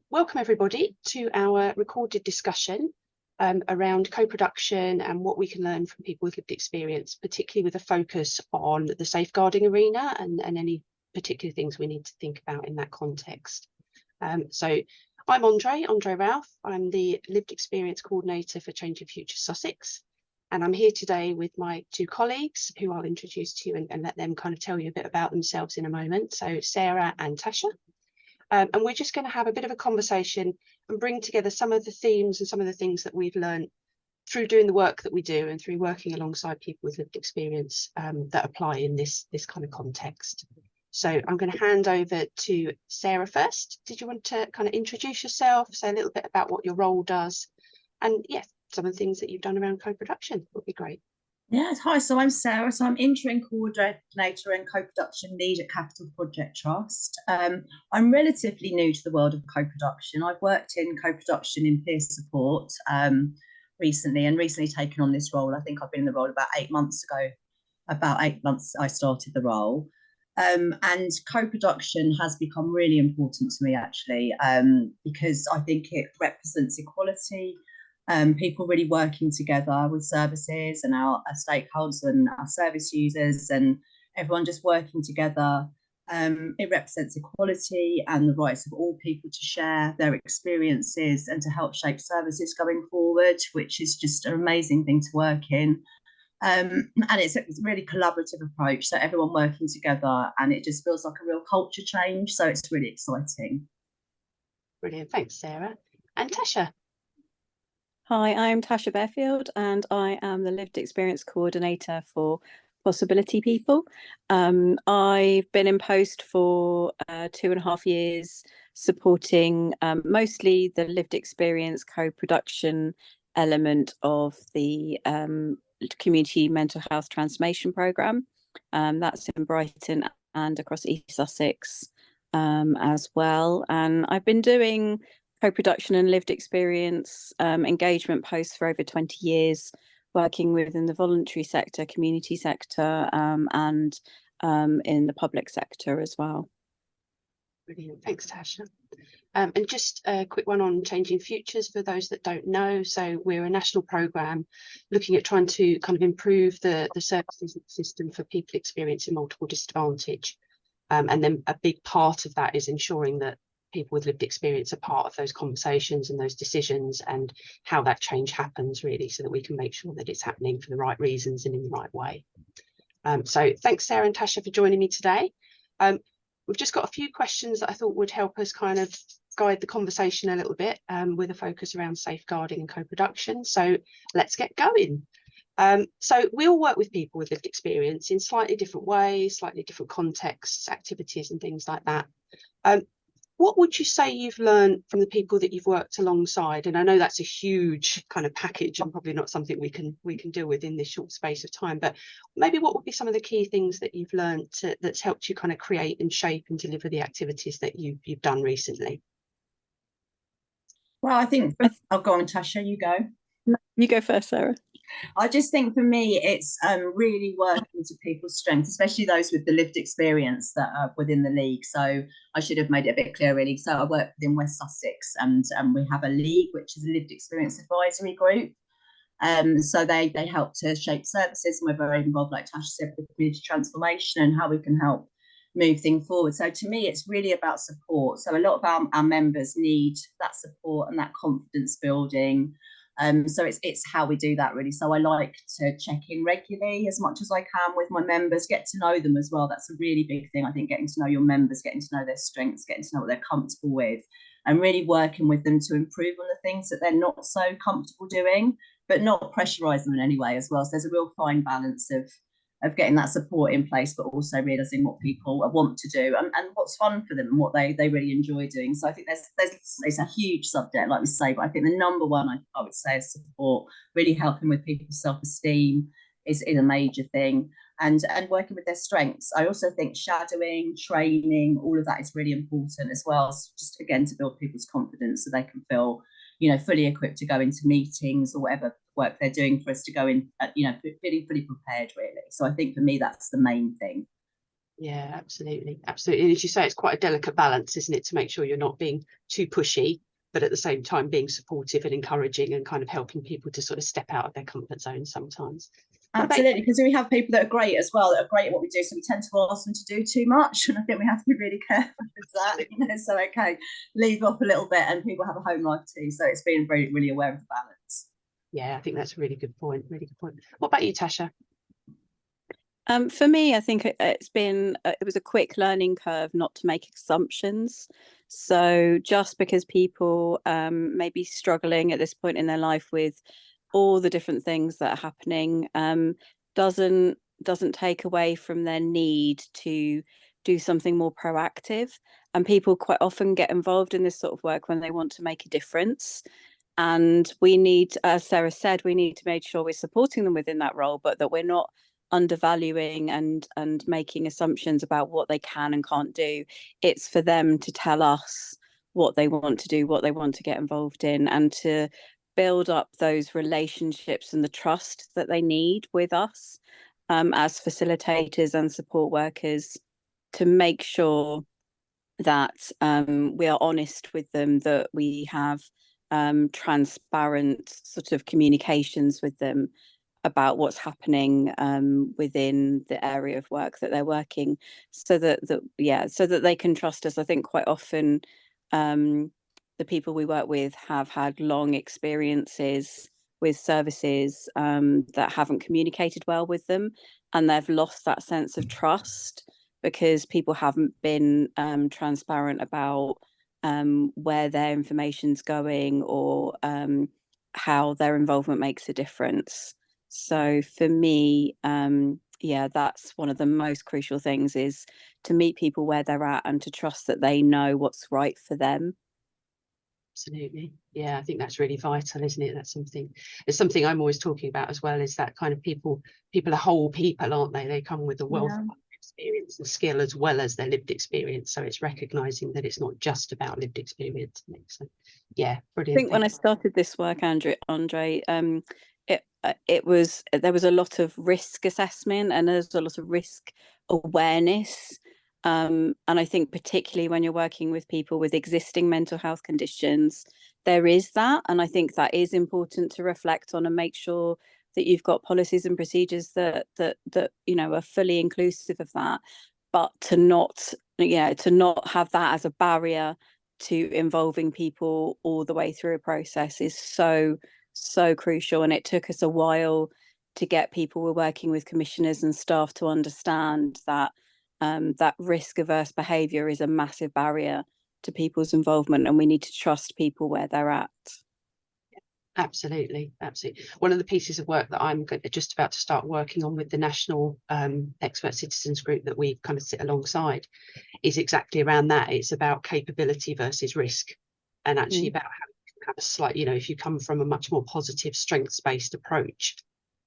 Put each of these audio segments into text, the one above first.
Welcome everybody to our recorded discussion around co-production and what we can learn from people with lived experience, particularly with a focus on the safeguarding arena and any particular things we need to think about in that context. So I'm Andree Ralph. I'm the Lived Experience Coordinator for Changing Futures Sussex. And I'm here today with my two colleagues who I'll introduce to you and let them kind of tell you a bit about themselves in a moment. So Sara and Tasha. And we're just going to have a bit of a conversation and bring together some of the themes and some of the things that we've learned through doing the work that we do and through working alongside people with lived experience that apply in this kind of context. So I'm going to hand over to Sara first. Did you want to kind of introduce yourself, say a little bit about what your role does, and yes, some of the things that you've done around co-production would be great. Yeah, hi, so I'm Sara, so I'm interim coordinator and co-production lead at Capital Project Trust. I'm relatively new to the world of co-production. I've worked in co-production in peer support recently taken on this role. I think I've been in the role about 8 months ago. About 8 months I started the role. And co-production has become really important to me actually, because I think it represents equality. People really working together with services and our stakeholders and our service users and everyone just working together. It represents equality and the rights of all people to share their experiences and to help shape services going forward, which is just an amazing thing to work in. And it's a really collaborative approach, so everyone working together, and it just feels like a real culture change, so it's really exciting. Brilliant, thanks Sara. And Tasha. Hi, I'm Tasha Barefield and I am the Lived Experience Coordinator for Possability People. I've been in post for 2.5 years, supporting mostly the lived experience co-production element of the Community Mental Health Transformation Programme. That's in Brighton and across East Sussex as well. And I've been doing co-production and lived experience engagement posts for over 20 years, working within the voluntary sector, community sector, and in the public sector as well. Brilliant, thanks Tasha. And just a quick one on Changing Futures for those that don't know. So we're a national programme looking at trying to kind of improve the services system for people experiencing multiple disadvantage. And then a big part of that is ensuring that people with lived experience are part of those conversations and those decisions and how that change happens really, so that we can make sure that it's happening for the right reasons and in the right way. So thanks Sara and Tasha for joining me today. We've just got a few questions that I thought would help us kind of guide the conversation a little bit with a focus around safeguarding and co-production. So let's get going. So we all work with people with lived experience in slightly different ways, slightly different contexts, activities and things like that. What would you say you've learned from the people that you've worked alongside? And I know that's a huge kind of package and probably not something we can deal with in this short space of time, but maybe what would be some of the key things that you've learned that's helped you kind of create and shape and deliver the activities that you've done recently? Well, I think I'll go on, Tasha, you go. You go first, Sara. I just think for me, it's really working to people's strengths, especially those with the lived experience that are within the league. So I should have made it a bit clear, really. So I work within West Sussex, and we have a league, which is a lived experience advisory group. So they help to shape services, and we're very involved, like Tasha said, with community transformation and how we can help move things forward. So to me, it's really about support. So a lot of our members need that support and that confidence building. So it's how we do that really. So I like to check in regularly as much as I can with my members, get to know them as well. That's a really big thing, I think, getting to know your members, getting to know their strengths, getting to know what they're comfortable with, and really working with them to improve on the things that they're not so comfortable doing, but not pressurise them in any way as well. So there's a real fine balance of getting that support in place, but also realising what people want to do and what's fun for them and what they really enjoy doing. So I think it's a huge subject, like we say, but I think the number one I would say is support, really helping with people's self-esteem is a major thing, and working with their strengths. I also think shadowing, training, all of that is really important as well. So just again, to build people's confidence so they can feel, fully equipped to go into meetings or whatever work they're doing, for us to go in, feeling fully prepared really. So I think for me, that's the main thing. Yeah, absolutely. Absolutely. And as you say, it's quite a delicate balance, isn't it, to make sure you're not being too pushy, but at the same time being supportive and encouraging and kind of helping people to sort of step out of their comfort zone sometimes. Absolutely, because we have people that are great as well, that are great at what we do, so we tend to ask them to do too much, and I think we have to be really careful with that, you know. So okay, leave off a little bit, and people have a home life too, so it's being really, really aware of the balance. Yeah, I think that's a really good point. Really good point. What about you, Tasha? For me, I think it was a quick learning curve not to make assumptions. So just because people may be struggling at this point in their life with all the different things that are happening, doesn't take away from their need to do something more proactive. And people quite often get involved in this sort of work when they want to make a difference. And we need, as Sarah said, we need to make sure we're supporting them within that role, but that we're not undervaluing and making assumptions about what they can and can't do. It's for them to tell us what they want to do, what they want to get involved in, and to build up those relationships and the trust that they need with us as facilitators and support workers, to make sure that we are honest with them, that we have transparent sort of communications with them about what's happening within the area of work that they're working, so that they can trust us. I think quite often the people we work with have had long experiences with services that haven't communicated well with them, and they've lost that sense of trust because people haven't been transparent about where their information's going, or how their involvement makes a difference. So for me, that's one of the most crucial things, is to meet people where they're at and to trust that they know what's right for them. Absolutely. Yeah, I think that's really vital, isn't it? It's something I'm always talking about as well, is that kind of people are whole people, aren't they? They come with a wealth of experience and skill as well as their lived experience. So it's recognizing that it's not just about lived experience. So yeah, brilliant. I think when I started this work, Andree, there was a lot of risk assessment and there's a lot of risk awareness. And I think particularly when you're working with people with existing mental health conditions, there is that. And I think that is important to reflect on and make sure that you've got policies and procedures that are fully inclusive of that. But to not have that as a barrier to involving people all the way through a process is so crucial. And it took us a while to get people we're working with, commissioners and staff, to understand that that risk averse behaviour is a massive barrier to people's involvement, and we need to trust people where they're at. Absolutely. One of the pieces of work that I'm just about to start working on with the national expert citizens group that we kind of sit alongside is exactly around that. It's about capability versus risk, and actually about how you can have a slight, if you come from a much more positive, strengths-based approach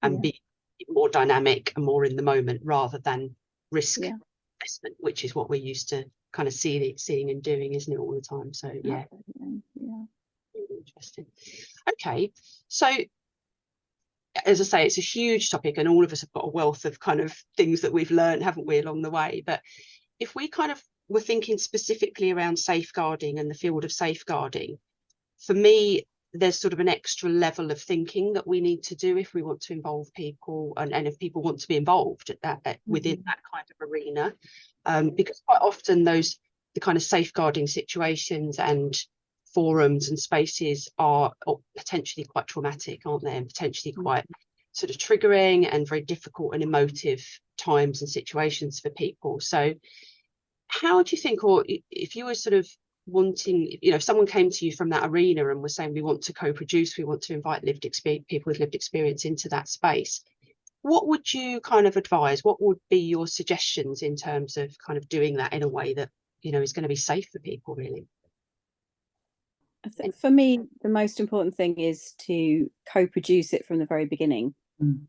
and be more dynamic and more in the moment rather than risk assessment, which is what we're used to kind of seeing and doing, isn't it, all the time? So yeah. Interesting. Okay, so as I say, it's a huge topic and all of us have got a wealth of kind of things that we've learned, haven't we, along the way. But if we kind of were thinking specifically around safeguarding and the field of safeguarding, for me, there's sort of an extra level of thinking that we need to do if we want to involve people, and if people want to be involved within that kind of arena, because quite often the kind of safeguarding situations and forums and spaces are potentially quite traumatic, aren't they, and potentially quite sort of triggering and very difficult and emotive times and situations for people. So how do you think, or if you were sort of wanting, if someone came to you from that arena and was saying, we want to co-produce, we want to invite people with lived experience into that space, what would you kind of advise? What would be your suggestions in terms of kind of doing that in a way that is going to be safe for people, really? I think for me, the most important thing is to co-produce it from the very beginning.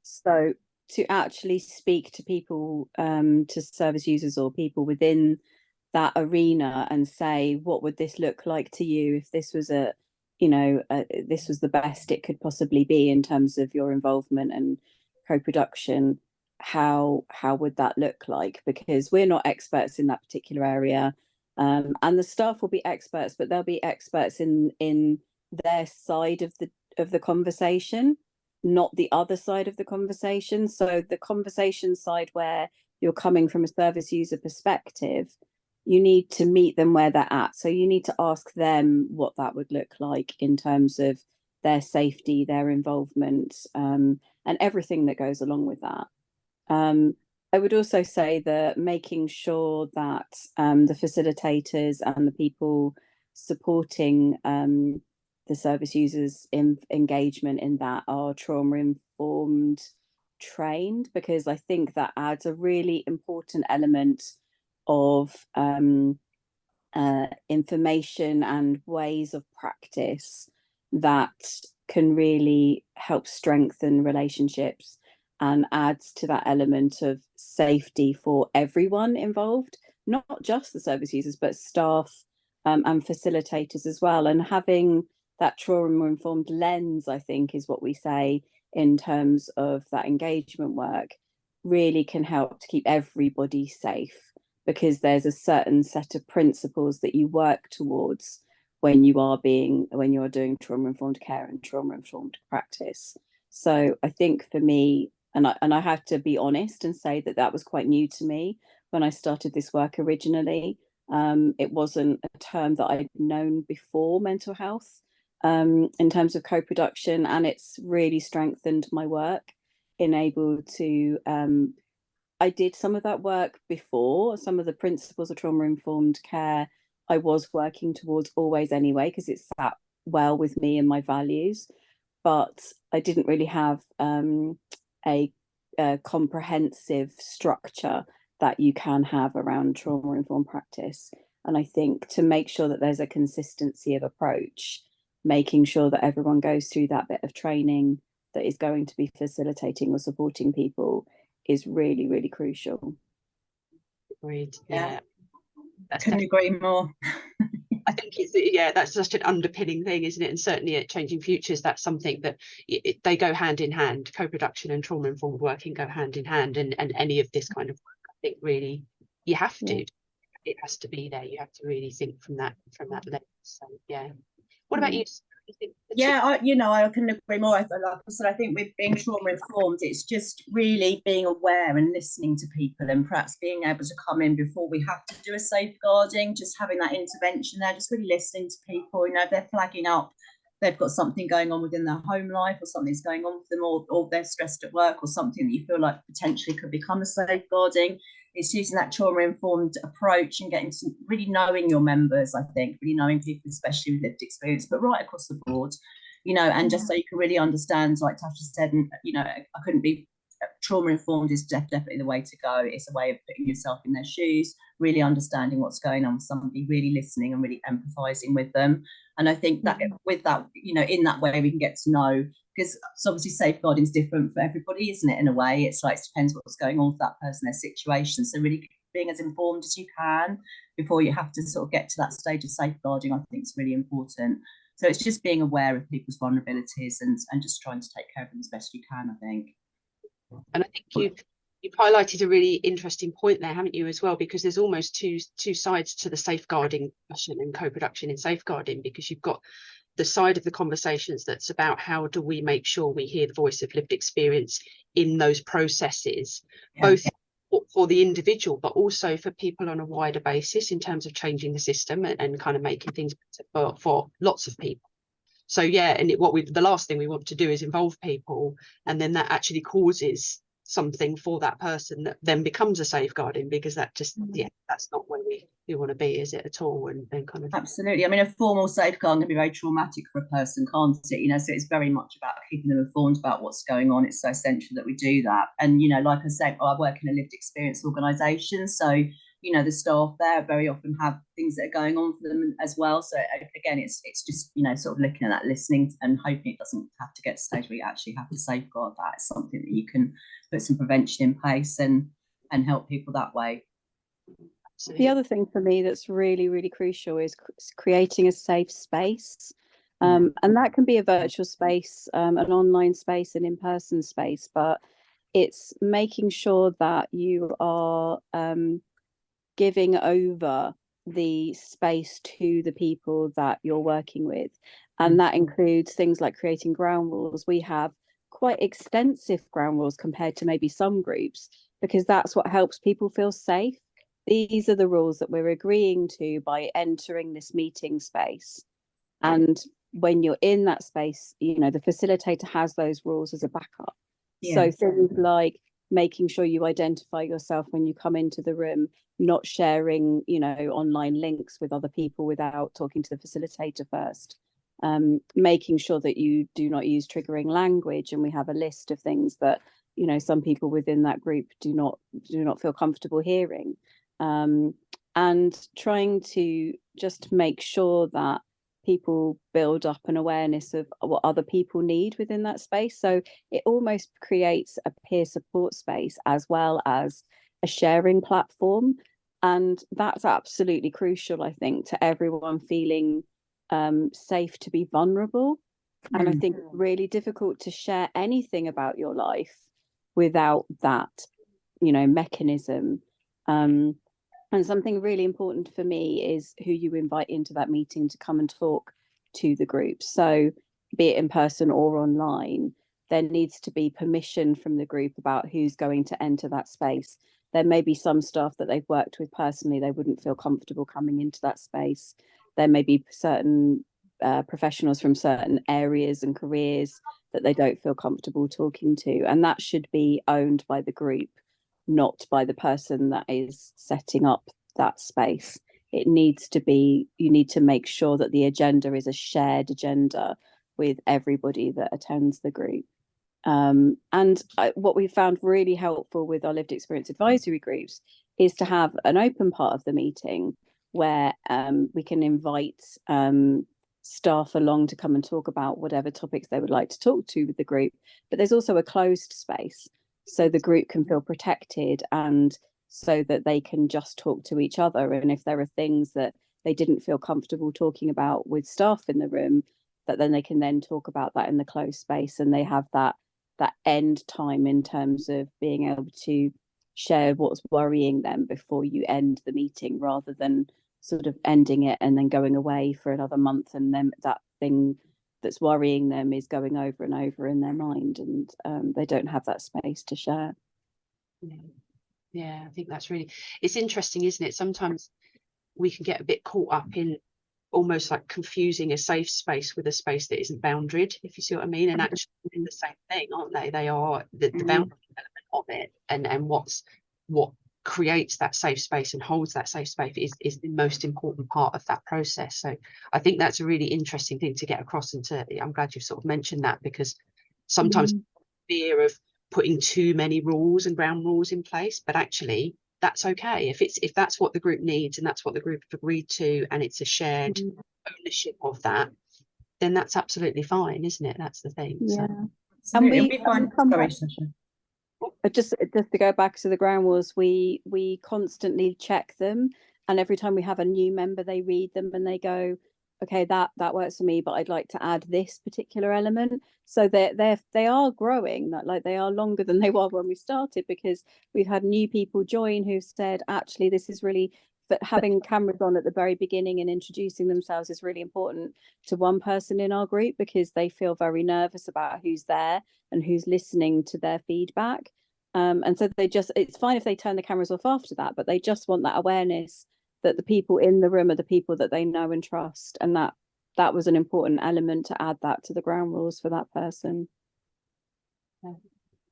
So to actually speak to people, to service users or people within that arena and say, what would this look like to you if this was this was the best it could possibly be in terms of your involvement and co-production. how would that look like, because we're not experts in that particular area, and the staff will be experts, but they'll be experts in their side of the conversation, not the other side of the conversation. So the conversation side, where you're coming from a service user perspective, you need to meet them where they're at. So you need to ask them what that would look like in terms of their safety, their involvement, and everything that goes along with that. I would also say that making sure that the facilitators and the people supporting the service users in engagement in that are trauma informed, trained, because I think that adds a really important element of information and ways of practice that can really help strengthen relationships and adds to that element of safety for everyone involved, not just the service users, but staff and facilitators as well. And having that trauma-informed lens, I think, is what we say in terms of that engagement work, really can help to keep everybody safe, because there's a certain set of principles that you work towards when you're doing trauma-informed care and trauma-informed practice. So I think for me, and I have to be honest and say that was quite new to me when I started this work originally. It wasn't a term that I'd known before, mental health, in terms of co-production, and it's really strengthened my work, enabled to I did some of that work before. Some of the principles of trauma-informed care I was working towards always anyway, because it sat well with me and my values. But I didn't really have a comprehensive structure that you can have around trauma-informed practice. And I think to make sure that there's a consistency of approach, making sure that everyone goes through that bit of training that is going to be facilitating or supporting people is really, really crucial. Agreed. Yeah. That's couldn't agree more. I think that's such an underpinning thing, isn't it? And certainly at Changing Futures, that's something that they go hand in hand. Co-production and trauma-informed working go hand in hand, and any of this kind of work, I think really you have to. It has to be there. You have to really think from that lens. So yeah. What about you? Yeah, I couldn't agree more. Like I said, I think with being trauma informed, it's just really being aware and listening to people, and perhaps being able to come in before we have to do a safeguarding, just having that intervention there, just really listening to people. If they're flagging up, they've got something going on within their home life, or something's going on for them, or they're stressed at work, or something that you feel like potentially could become a safeguarding. It's using that trauma-informed approach and getting to really knowing your members, I think, really knowing people, especially with lived experience, but right across the board, and just so you can really understand, like Tasha said, and, I couldn't be, trauma-informed is definitely the way to go. It's a way of putting yourself in their shoes, really understanding what's going on with somebody, really listening and really empathizing with them. And I think that with that, in that way, we can get to know, because obviously safeguarding is different for everybody, isn't it? In a way, it's like, it depends what's going on with that person, their situation. So really being as informed as you can before you have to sort of get to that stage of safeguarding, I think is really important. So it's just being aware of people's vulnerabilities and just trying to take care of them as best you can, I think. And I think you've highlighted a really interesting point there, haven't you, as well, because there's almost two sides to the safeguarding discussion and co-production in safeguarding, because you've got the side of the conversations that's about how do we make sure we hear the voice of lived experience in those processes, both for the individual, but also for people on a wider basis in terms of changing the system and kind of making things better for lots of people. So yeah, and the last thing we want to do is involve people, and then that actually causes something for that person that then becomes a safeguarding, because that just that's not where we want to be, is it at all? And kind of absolutely. I mean, a formal safeguard can be very traumatic for a person, can't it? So it's very much about keeping them informed about what's going on. It's so essential that we do that. And like I said, I work in a lived experience organisation, so the staff there very often have things that are going on for them as well. So again, it's just sort of looking at that, listening, and hoping it doesn't have to get to the stage where you actually have to safeguard that. It's something that you can put some prevention in place and help people that way. The other thing for me that's really, really crucial is creating a safe space. And that can be a virtual space, an online space, an in-person space, but it's making sure that you are giving over the space to the people that you're working with. And that includes things like creating ground rules. We have quite extensive ground rules compared to maybe some groups, because that's what helps people feel safe. These are the rules that we're agreeing to by entering this meeting space. And when you're in that space, you know, the facilitator has those rules as a backup. So things like making sure you identify yourself when you come into the room, not sharing, you know, online links with other people without talking to the facilitator first, making sure that you do not use triggering language. And we have a list of things that, you know, some people within that group do not feel comfortable hearing, and trying to just make sure that people build up an awareness of what other people need within that space. So it almost creates a peer support space as well as a sharing platform. And that's absolutely crucial, I think, to everyone feeling safe to be vulnerable. And I think it's really difficult to share anything about your life without that, you know, mechanism. And something really important for me is who you invite into that meeting to come and talk to the group. So be it in person or online, there needs to be permission from the group about who's going to enter that space. There may be some staff that they've worked with personally, they wouldn't feel comfortable coming into that space. There may be certain professionals from certain areas and careers that they don't feel comfortable talking to. And that should be owned by the group, not by the person that is setting up that space. It needs to be, you need to make sure that the agenda is a shared agenda with everybody that attends the group. What we found really helpful with our lived experience advisory groups is to have an open part of the meeting where we can invite staff along to come and talk about whatever topics they would like to talk to with the group. But there's also a closed space, so the group can feel protected and so that they can just talk to each other. And if there are things that they didn't feel comfortable talking about with staff in the room, that then they can then talk about that in the closed space, and they have that end time in terms of being able to share what's worrying them before you end the meeting, rather than sort of ending it and then going away for another month, and then that thing that's worrying them is going over and over in their mind, and they don't have that space to share. Yeah, I think that's really, it's interesting, isn't it? Sometimes we can get a bit caught up in almost like confusing a safe space with a space that isn't boundaried, if you see what I mean. And actually in the same thing, aren't they? They are the boundary element of it, and what creates that safe space and holds that safe space is the most important part of that process. So I think that's a really interesting thing to get across, and I'm glad you've sort of mentioned that, because sometimes fear of putting too many rules and ground rules in place, but actually that's okay if that's what the group needs and that's what the group have agreed to, and it's a shared ownership of that, then that's absolutely fine, isn't it? That's the thing. Yeah. So. And we find, sorry, Tasha. Just to go back to the ground rules, we constantly check them, and every time we have a new member, they read them and they go, okay, that works for me, but I'd like to add this particular element. So they are growing, like they are longer than they were when we started, because we've had new people join who've said, actually, this is really, but having cameras on at the very beginning and introducing themselves is really important to one person in our group, because they feel very nervous about who's there and who's listening to their feedback. And so it's fine if they turn the cameras off after that, but they just want that awareness that the people in the room are the people that they know and trust, and that was an important element to add that to the ground rules for that person.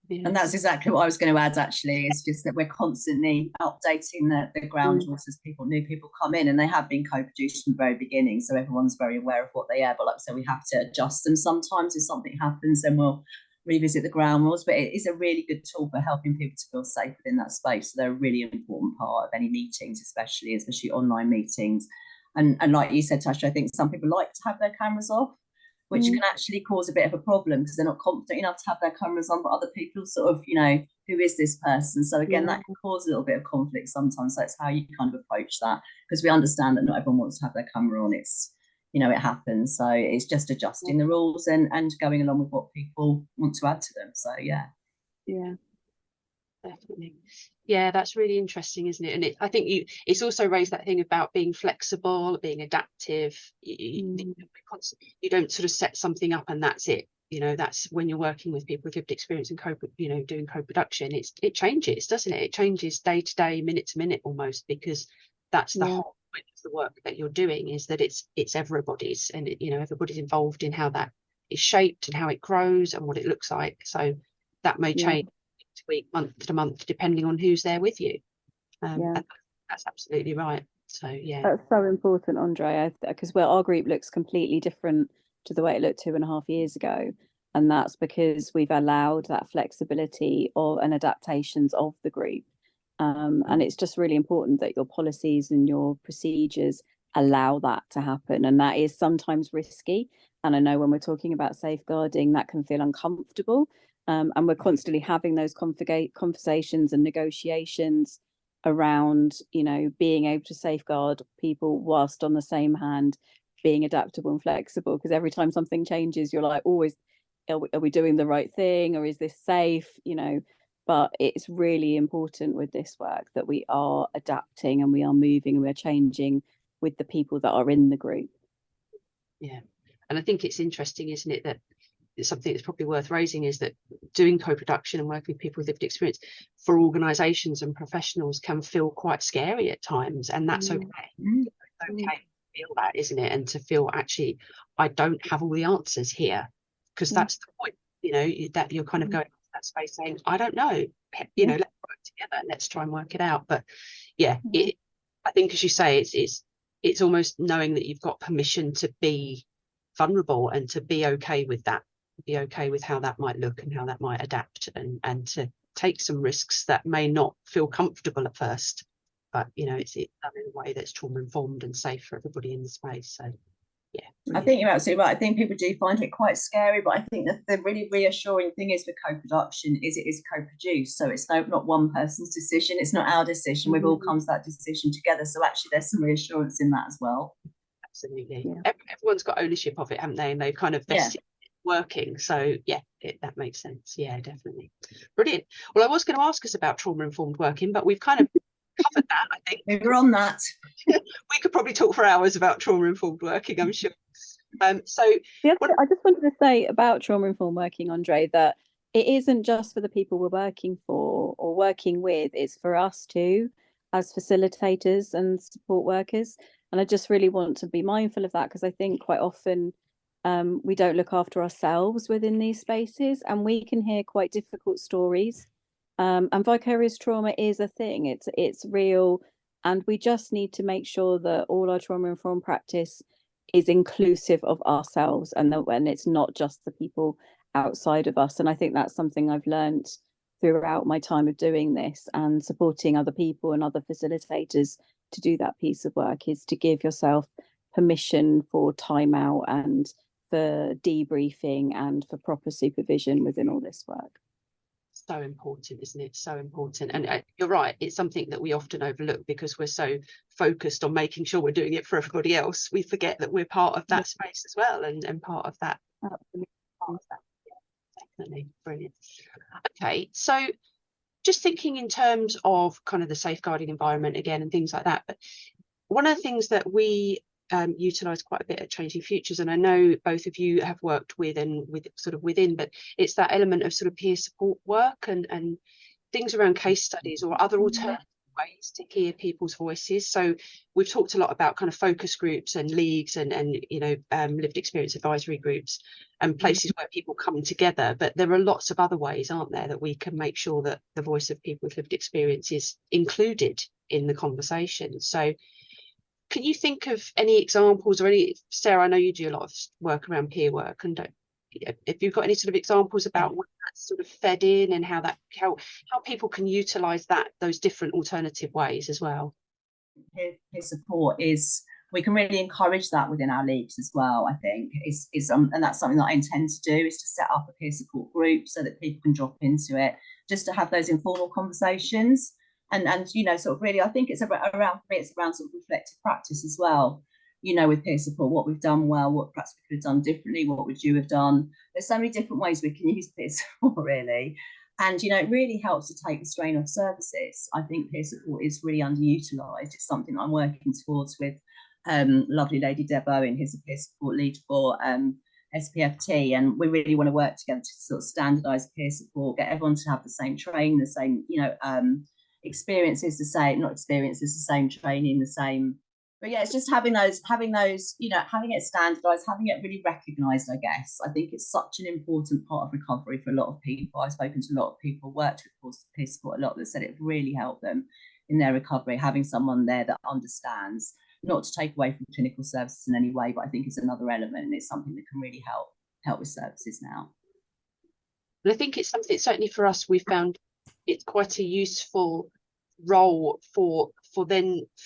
And that's exactly what I was going to add, actually. It's just that we're constantly updating the ground rules as new people come in, and they have been co-produced from the very beginning, so everyone's very aware of what they are. But like I said, we have to adjust them sometimes. If something happens, then we'll revisit the ground rules. But it is a really good tool for helping people to feel safe within that space. So they're a really important part of any meetings, especially online meetings. And like you said, Tasha, I think some people like to have their cameras off, which can actually cause a bit of a problem because they're not confident enough to have their cameras on, but other people sort of, who is this person? So again, that can cause a little bit of conflict sometimes. So that's how you kind of approach that, because we understand that not everyone wants to have their camera on. It's, it happens. So it's just adjusting the rules and going along with what people want to add to them. So yeah. Definitely. Yeah, that's really interesting, isn't it? And I think it's also raised that thing about being flexible, being adaptive. You don't sort of set something up and that's it. That's when you're working with people with lived experience and doing co-production. It changes, doesn't it? It changes day to day, minute to minute almost, because that's the whole point of the work that you're doing, is that it's everybody's, and everybody's involved in how that is shaped and how it grows and what it looks like. So that may change week, month to month, depending on who's there with you. That's absolutely right. So yeah, that's so important, Andree, because our group looks completely different to the way it looked 2.5 years ago, and that's because we've allowed that flexibility and adaptations of the group, and it's just really important that your policies and your procedures allow that to happen, and that is sometimes risky. And I know when we're talking about safeguarding, that can feel uncomfortable. And we're constantly having those conversations and negotiations around, being able to safeguard people whilst on the same hand being adaptable and flexible. Because every time something changes, you're like, always, are we doing the right thing, or is this safe? But it's really important with this work that we are adapting and we are moving and we're changing with the people that are in the group. Yeah, and I think it's interesting, isn't it, that something that's probably worth raising is that doing co-production and working with people with lived experience for organisations and professionals can feel quite scary at times, and that's okay. It's okay to feel that, isn't it? And to feel, actually, I don't have all the answers here, because that's the point, that you're kind of going to that space saying, I don't know, let's work together, let's try and work it out. But yeah, I think, as you say, it's almost knowing that you've got permission to be vulnerable and to be okay with that, be okay with how that might look and how that might adapt, and to take some risks that may not feel comfortable at first, but it's done in a way that's trauma informed and safe for everybody in the space. So yeah, I think you're absolutely right. I think people do find it quite scary, but I think that the really reassuring thing is with co-production is it is co-produced, so it's not one person's decision, it's not our decision. We've all come to that decision together, so actually there's some reassurance in that as well. Absolutely. Everyone's got ownership of it, haven't they? And they've kind of vested working. So yeah, that makes sense. Yeah, definitely. Brilliant. Well, I was going to ask us about trauma-informed working, but we've kind of covered that, I think. We were on that. We could probably talk for hours about trauma-informed working, I'm sure. I just wanted to say about trauma-informed working, Andree, that it isn't just for the people we're working for or working with, it's for us too, as facilitators and support workers. And I just really want to be mindful of that, because I think quite often we don't look after ourselves within these spaces, and we can hear quite difficult stories. And vicarious trauma is a thing, it's real, and we just need to make sure that all our trauma-informed practice is inclusive of ourselves, and that when it's not just the people outside of us. And I think that's something I've learned throughout my time of doing this and supporting other people and other facilitators to do that piece of work, is to give yourself permission for time out and for debriefing and for proper supervision within all this work. So important, isn't it? So important. And you're right, it's something that we often overlook because we're so focused on making sure we're doing it for everybody else. We forget that we're part of that space as well, and part of that. Absolutely. Part of that. Yeah, definitely. Brilliant. Okay, so just thinking in terms of kind of the safeguarding environment again and things like that, but one of the things that we utilise quite a bit at Changing Futures, and I know both of you have worked with and with sort of within, but it's that element of sort of peer support work and things around case studies or other alternative ways to hear people's voices. So we've talked a lot about kind of focus groups and leagues and lived experience advisory groups and places where people come together, but there are lots of other ways, aren't there, that we can make sure that the voice of people with lived experience is included in the conversation. So can you think of any examples or any, Sarah, I know you do a lot of work around peer work, and if you've got any sort of examples about what that's sort of fed in and how people can utilise those different alternative ways as well. Peer support we can really encourage that within our leagues as well. I think and that's something that I intend to do, is to set up a peer support group so that people can drop into it, just to have those informal conversations. And sort of really, I think it's around sort of reflective practice as well, with peer support, what we've done well, what perhaps we could have done differently, what would you have done. There's so many different ways we can use peer support, really. And, you know, it really helps to take the strain off services. I think peer support is really underutilised. It's something I'm working towards with lovely lady Deb Owen, who's a peer support lead for SPFT, and we really want to work together to sort of standardise peer support, get everyone to have the same training, the same, you know, experiences, the same, not experiences, the same training, the same. But yeah, it's just having those, you know, having it standardised, having it really recognised, I guess. I think it's such an important part of recovery for a lot of people. I've spoken to a lot of people, worked with peer support a lot, that said it really helped them in their recovery, having someone there that understands, not to take away from clinical services in any way, but I think it's another element, and it's something that can really help with services now. And I think it's something, certainly for us, we've found it's quite a useful role for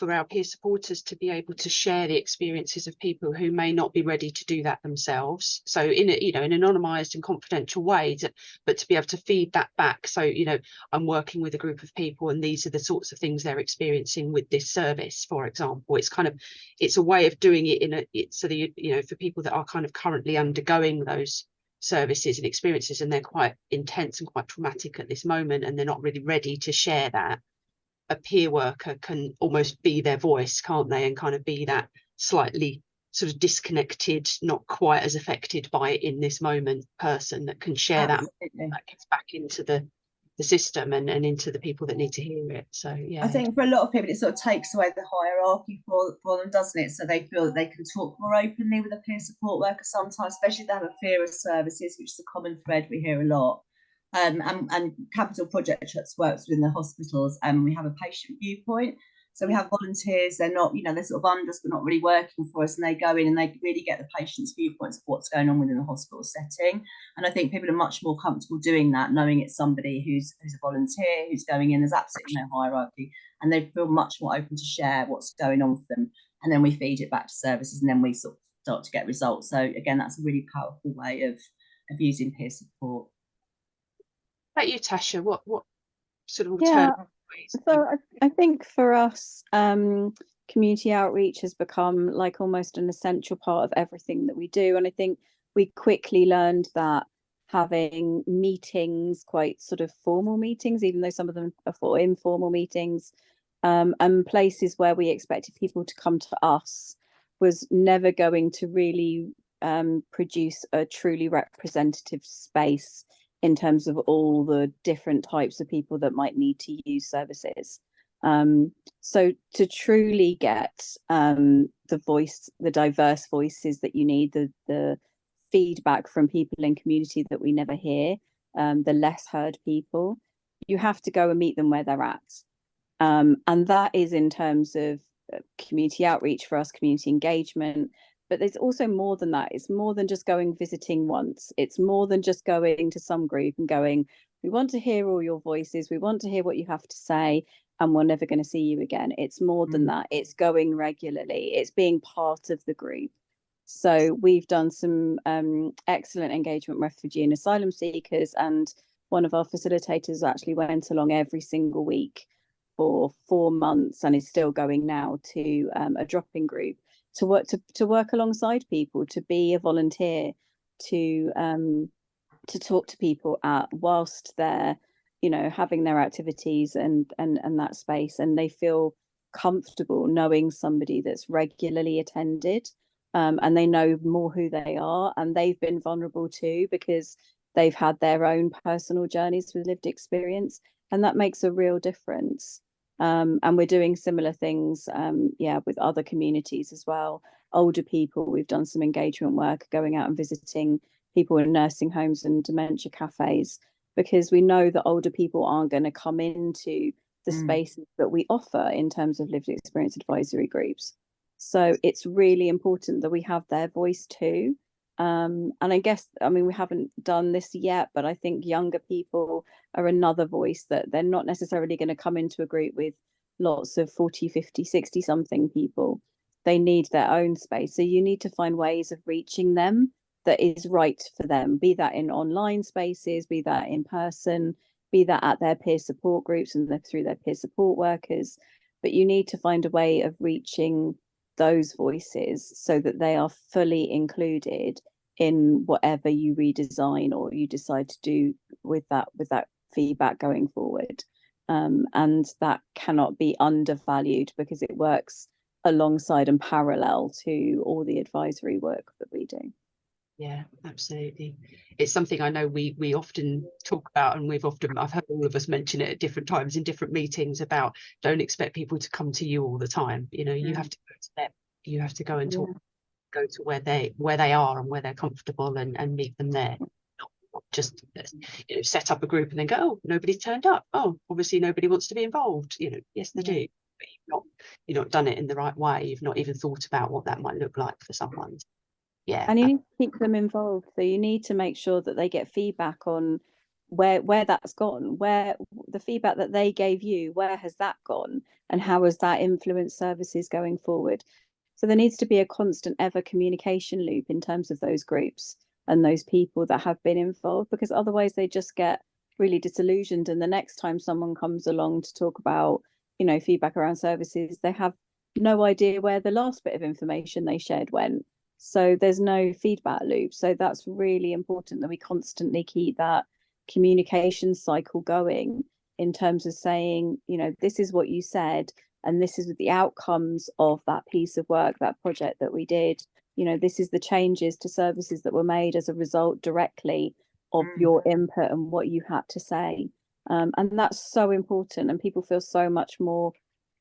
our peer supporters to be able to share the experiences of people who may not be ready to do that themselves. So in a, you know, in an anonymized and confidential way, but to be able to feed that back. So, you know, I'm working with a group of people and these are the sorts of things they're experiencing with this service, for example. It's kind of, it's a way of doing it in a, it's so that, you know, for people that are kind of currently undergoing those services and experiences, and they're quite intense and quite traumatic at this moment, and they're not really ready to share that. A peer worker can almost be their voice, can't they, and kind of be that slightly sort of disconnected, not quite as affected by it in this moment person that can share Absolutely. that gets back into the system and into the people that need to hear it. So yeah, I think for a lot of people it sort of takes away the hierarchy for them, doesn't it? So they feel that they can talk more openly with a peer support worker sometimes, especially if they have a fear of services, which is a common thread we hear a lot. And Capital Project works within the hospitals, and we have a patient viewpoint. So we have volunteers, they're not, you know, they're sort of under us but not really working for us, and they go in and they really get the patient's viewpoints of what's going on within the hospital setting. And I think people are much more comfortable doing that, knowing it's somebody who's a volunteer, who's going in. There's absolutely no hierarchy, and they feel much more open to share what's going on for them. And then we feed it back to services, and then we sort of start to get results. So again, that's a really powerful way of using peer support. How about you, Tasha? What sort of Yeah, ways? so I think for us, community outreach has become like almost an essential part of everything that we do. And I think we quickly learned that having meetings, quite sort of formal meetings, even though some of them are for informal meetings, and places where we expected people to come to us, was never going to really produce a truly representative space in terms of all the different types of people that might need to use services. So to truly get the diverse voices that you need, the feedback from people in community that we never hear, the less heard people, you have to go and meet them where they're at. And that is in terms of community outreach for us, community engagement. But there's also more than that. It's more than just going visiting once. It's more than just going to some group and going, we want to hear all your voices. We want to hear what you have to say, and we're never going to see you again. It's more than that. It's going regularly. It's being part of the group. So we've done some excellent engagement with refugee and asylum seekers, and one of our facilitators actually went along every single week for 4 months and is still going now to a drop-in group to work alongside people, to be a volunteer, to talk to people whilst they're, you know, having their activities and that space, and they feel comfortable knowing somebody that's regularly attended, and they know more who they are, and they've been vulnerable too because they've had their own personal journeys with lived experience, and that makes a real difference. And we're doing similar things, with other communities as well. Older people, we've done some engagement work, going out and visiting people in nursing homes and dementia cafes, because we know that older people aren't going to come into the spaces that we offer in terms of lived experience advisory groups. So it's really important that we have their voice too. And I guess, I mean, we haven't done this yet, but I think younger people are another voice that they're not necessarily going to come into a group with lots of 40, 50, 60 something people. They need their own space. So you need to find ways of reaching them that is right for them, be that in online spaces, be that in person, be that at their peer support groups and through their peer support workers. But you need to find a way of reaching those voices so that they are fully included in whatever you redesign or you decide to do with that feedback going forward. And that cannot be undervalued because it works alongside and parallel to all the advisory work that we do. Yeah, absolutely. It's something I know we often talk about, and I've heard all of us mention it at different times in different meetings about, don't expect people to come to you all the time. You know, you have to go to them. You have to go and talk, go to where they are and where they're comfortable, and meet them there. Not just, you know, set up a group and then go, oh, nobody's turned up. Oh, obviously nobody wants to be involved. You know, yes, they do. But you've not done it in the right way. You've not even thought about what that might look like for someone. Yeah. And you need to keep them involved. So you need to make sure that they get feedback on where that's gone, where the feedback that they gave you, where has that gone, and how has that influenced services going forward. So there needs to be a constant ever communication loop in terms of those groups and those people that have been involved, because otherwise they just get really disillusioned, and the next time someone comes along to talk about, you know, feedback around services, they have no idea where the last bit of information they shared went. So there's no feedback loop. So that's really important that we constantly keep that communication cycle going in terms of saying, you know, this is what you said, and this is the outcomes of that piece of work, that project that we did. You know, this is the changes to services that were made as a result directly of your input and what you had to say. And that's so important, and people feel so much more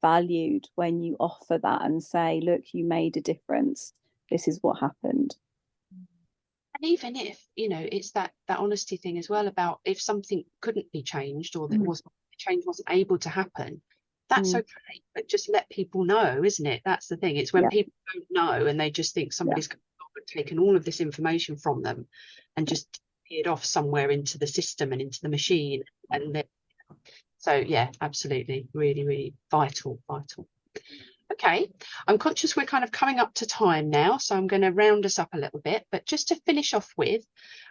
valued when you offer that and say, look, you made a difference. This is what happened. And even if, you know, it's that honesty thing as well about if something couldn't be changed, or that change wasn't able to happen, that's okay. But just let people know, isn't it? That's the thing. It's when people don't know and they just think somebody's taken all of this information from them and just peered off somewhere into the system and into the machine. And so, yeah, absolutely. Really, really vital. Okay, I'm conscious we're kind of coming up to time now, so I'm going to round us up a little bit. But just to finish off with,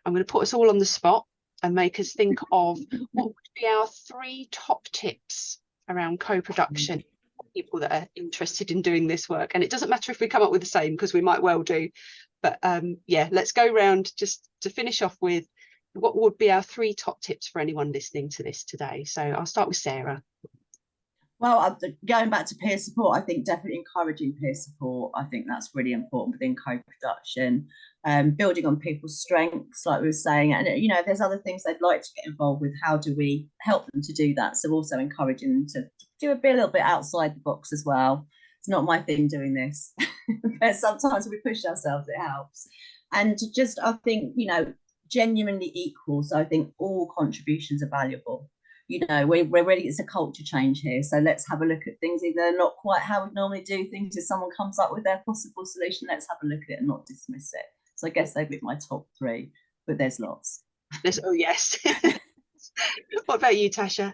I'm going to put us all on the spot and make us think of what would be our 3 top tips around co-production for people that are interested in doing this work. And it doesn't matter if we come up with the same, because we might well do. But yeah, let's go round just to finish off with what would be our 3 top tips for anyone listening to this today. So I'll start with Sarah. Well, going back to peer support, I think definitely encouraging peer support. I think that's really important within co-production. Building on people's strengths, like we were saying, and you know, if there's other things they'd like to get involved with, how do we help them to do that? So also encouraging them to do a little bit outside the box as well. It's not my thing doing this, but sometimes we push ourselves, it helps. And just, I think, you know, genuinely equal. So I think all contributions are valuable. You know, we're ready. It's a culture change here, so let's have a look at things. Either not quite how we normally do things. If someone comes up with their possible solution, let's have a look at it and not dismiss it. So I guess they'd be my top 3, but there's lots. Oh yes. What about you, Tasha?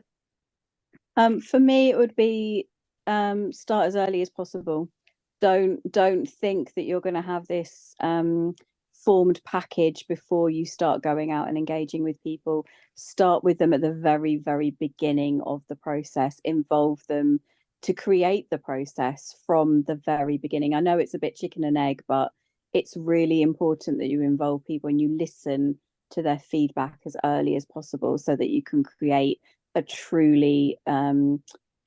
For me, it would be start as early as possible. Don't think that you're going to have this formed package before you start going out and engaging with people. Start with them at the very, very beginning of the process. Involve them to create the process from the very beginning. I know it's a bit chicken and egg, but it's really important that you involve people and you listen to their feedback as early as possible so that you can create a truly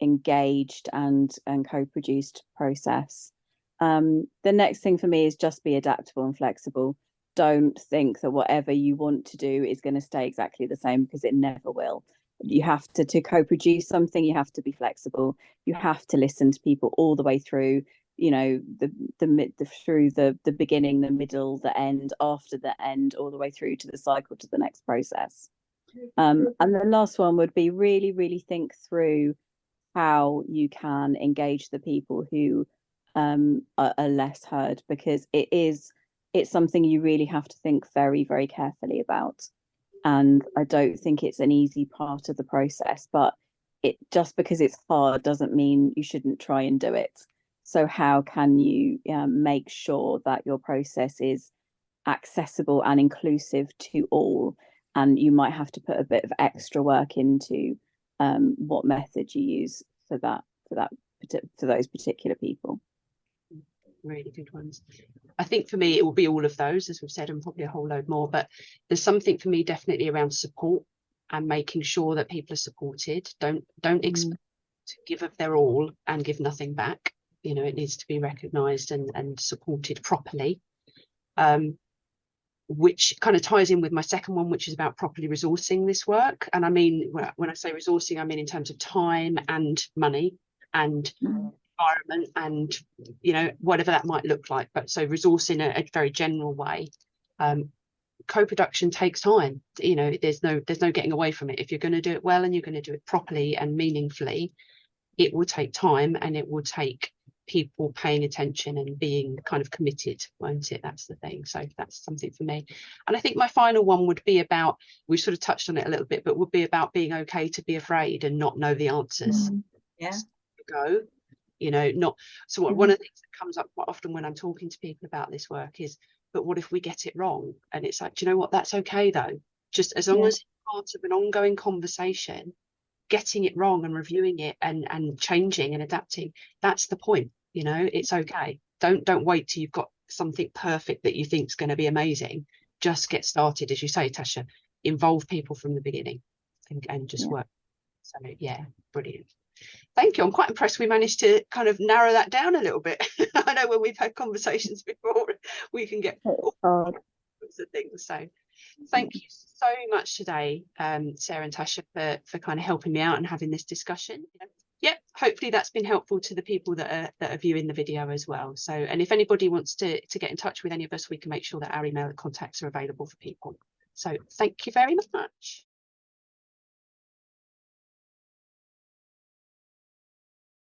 engaged and co-produced process. The next thing for me is just be adaptable and flexible. Don't think that whatever you want to do is going to stay exactly the same, because it never will. You have to co-produce something, you have to be flexible. You have to listen to people all the way through, you know, through the beginning, the middle, the end, after the end, all the way through to the cycle to the next process. And the last one would be really, really think through how you can engage the people who are less heard, because it's something you really have to think very, very carefully about. And I don't think it's an easy part of the process, but it just because it's hard doesn't mean you shouldn't try and do it. So how can you make sure that your process is accessible and inclusive to all? And you might have to put a bit of extra work into what method you use for those particular people. Really good ones. I think for me it will be all of those, as we've said, and probably a whole load more, but there's something for me definitely around support. and making sure that people are supported. Don't expect to give of their all and give nothing back. You know, it needs to be recognised and supported properly. Which kind of ties in with my second one, which is about properly resourcing this work. And I mean, when I say resourcing, I mean in terms of time and money and environment and, you know, whatever that might look like. But so resource in a very general way. Co-production takes time. You know, there's no getting away from it. If you're going to do it well and you're going to do it properly and meaningfully, it will take time, and it will take people paying attention and being kind of committed, won't it? That's the thing. So that's something for me. And I think my final one would be about, we sort of touched on it a little bit, but would be about being okay to be afraid and not know the answers. Yeah. Go, you know, not. So one of the things that comes up quite often when I'm talking to people about this work is, but what if we get it wrong? And it's like, do you know what? That's okay though. Just as long as it's part of an ongoing conversation, getting it wrong and reviewing it and changing and adapting, that's the point. You know, it's okay. Don't wait till you've got something perfect that you think is going to be amazing. Just get started, as you say, Tasha. Involve people from the beginning and just work. So yeah, brilliant. Thank you. I'm quite impressed we managed to kind of narrow that down a little bit. I know when we've had conversations before, we can get all sorts of things. So thank you so much today, Sara and Tasha, for kind of helping me out and having this discussion. Yep, hopefully that's been helpful to the people that are viewing the video as well. So, and if anybody wants to get in touch with any of us, we can make sure that our email contacts are available for people. So thank you very much.